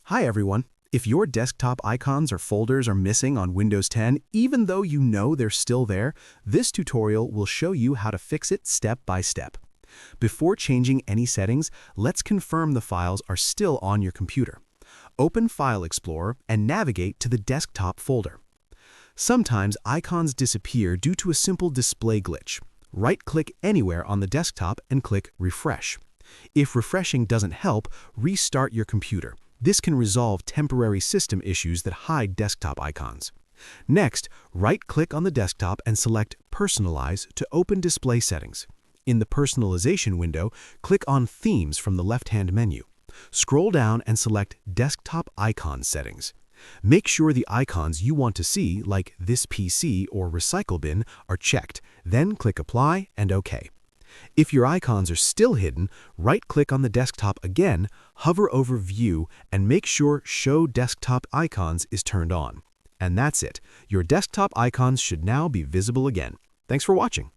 Hi everyone. If your desktop icons or folders are missing on Windows 10, even though you know they're still there, this tutorial will show you how to fix it step by step. Before changing any settings, let's confirm the files are still on your computer. Open File Explorer and navigate to the desktop folder. Sometimes icons disappear due to a simple display glitch. Right-click anywhere on the desktop and click Refresh. If refreshing doesn't help, restart your computer. This can resolve temporary system issues that hide desktop icons. Next, right-click on the desktop and select Personalize to open display settings. In the Personalization window, click on Themes from the left-hand menu. Scroll down and select Desktop Icon Settings. Make sure the icons you want to see, like This PC or Recycle Bin, are checked, then click Apply and OK. If your icons are still hidden, right-click on the desktop again, hover over View, and make sure Show Desktop Icons is turned on. And that's it. Your desktop icons should now be visible again. Thanks for watching.